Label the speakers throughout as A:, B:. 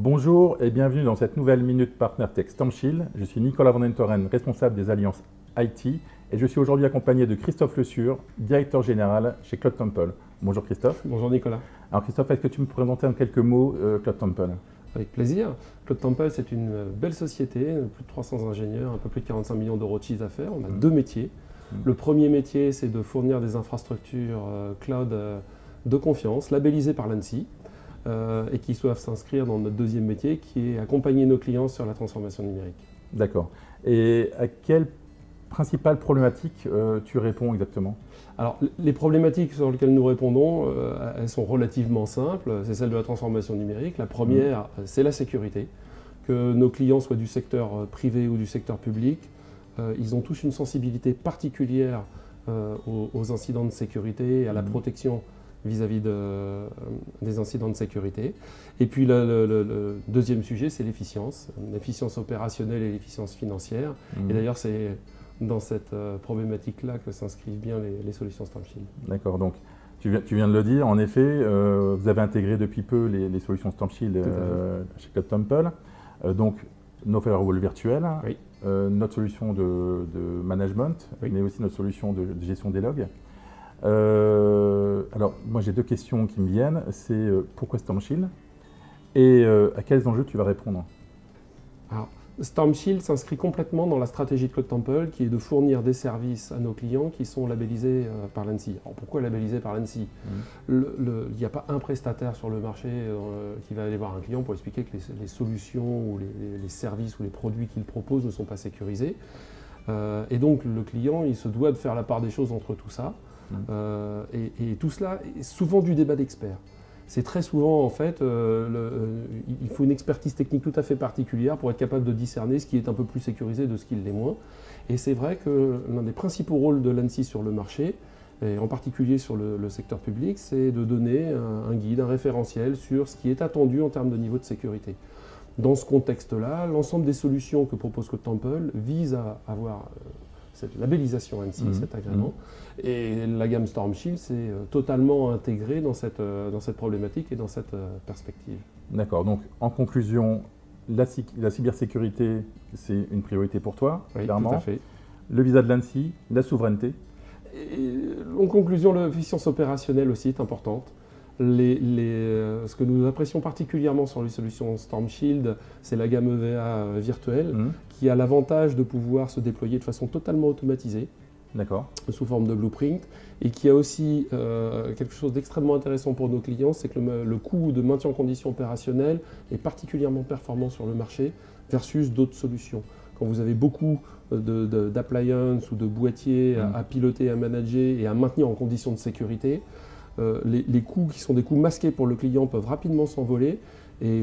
A: Bonjour et bienvenue dans cette nouvelle Minute Partner Tech StormShield. Je suis Nicolas Van Enteren, responsable des alliances IT et je suis aujourd'hui accompagné de Christophe Le Sur, directeur général chez Cloud Temple. Bonjour Christophe.
B: Bonjour Nicolas.
A: Alors Christophe, est-ce que tu me présenter en quelques mots Cloud Temple?
B: Avec plaisir. Cloud Temple, c'est une belle société, plus de 300 ingénieurs, un peu plus de 45 millions d'euros de chiffre d'affaires. On a deux métiers. Le premier métier, c'est de fournir des infrastructures cloud de confiance, labellisées par l'ANSSI, et qui doivent s'inscrire dans notre deuxième métier, qui est accompagner nos clients sur la transformation numérique.
A: D'accord. Et à quelle principale problématique tu réponds exactement?
B: Alors, les problématiques sur lesquelles nous répondons, elles sont relativement simples. C'est celle de la transformation numérique. La première, c'est la sécurité. Que nos clients soient du secteur privé ou du secteur public, ils ont tous une sensibilité particulière aux incidents de sécurité et à la protection vis-à-vis des incidents de sécurité. Et puis le deuxième sujet, c'est l'efficience opérationnelle et l'efficience financière. Et d'ailleurs, c'est dans cette problématique-là que s'inscrivent bien les solutions StormShield.
A: D'accord, donc tu viens de le dire, en effet, vous avez intégré depuis peu les solutions StormShield chez Cloud Temple. Donc nos firewalls virtuels,
B: Oui.
A: Notre solution de management,
B: Oui.
A: mais aussi notre solution de gestion des logs. Alors, moi j'ai deux questions qui me viennent. C'est pourquoi StormShield et à quels enjeux tu vas répondre?
B: Alors, StormShield s'inscrit complètement dans la stratégie de Cloud Temple qui est de fournir des services à nos clients qui sont labellisés par l'ANSSI. Alors pourquoi labellisés par l'ANSSI? Il n'y a pas un prestataire sur le marché qui va aller voir un client pour expliquer que les solutions ou les services ou les produits qu'il propose ne sont pas sécurisés. Et donc le client, il se doit de faire la part des choses entre tout ça. Et tout cela est souvent du débat d'experts. C'est très souvent, en fait, il faut une expertise technique tout à fait particulière pour être capable de discerner ce qui est un peu plus sécurisé de ce qui l'est moins. Et c'est vrai que l'un des principaux rôles de l'ANSSI sur le marché, et en particulier sur le secteur public, c'est de donner un guide, un référentiel sur ce qui est attendu en termes de niveau de sécurité. Dans ce contexte-là, l'ensemble des solutions que propose Cloud Temple vise à avoir cette labellisation ANSSI, cet agrément. Et la gamme StormShield s'est totalement intégrée dans cette problématique et dans cette perspective.
A: D'accord, donc en conclusion, la cybersécurité, c'est une priorité pour toi,
B: Oui,
A: clairement.
B: tout à fait.
A: Le visa de l'ANSSI, la souveraineté.
B: Et en conclusion, l'efficience opérationnelle aussi est importante. Ce que nous apprécions particulièrement sur les solutions StormShield, c'est la gamme EVA virtuelle qui a l'avantage de pouvoir se déployer de façon totalement automatisée.
A: D'accord.
B: Sous forme de blueprint, et qui a aussi quelque chose d'extrêmement intéressant pour nos clients, c'est que le coût de maintien en condition opérationnelle est particulièrement performant sur le marché versus d'autres solutions. Quand vous avez beaucoup d'appliances ou de boîtiers à piloter, à manager et à maintenir en condition de sécurité, les coûts qui sont des coûts masqués pour le client peuvent rapidement s'envoler, et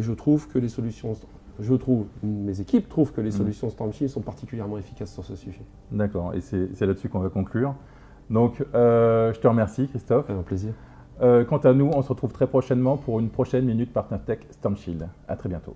B: mes équipes trouvent que les solutions StormShield sont particulièrement efficaces sur ce sujet.
A: D'accord, et c'est là-dessus qu'on va conclure. Donc, je te remercie Christophe.
B: Un plaisir.
A: Quant à nous, on se retrouve très prochainement pour une prochaine Minute Partner Tech StormShield. À très bientôt.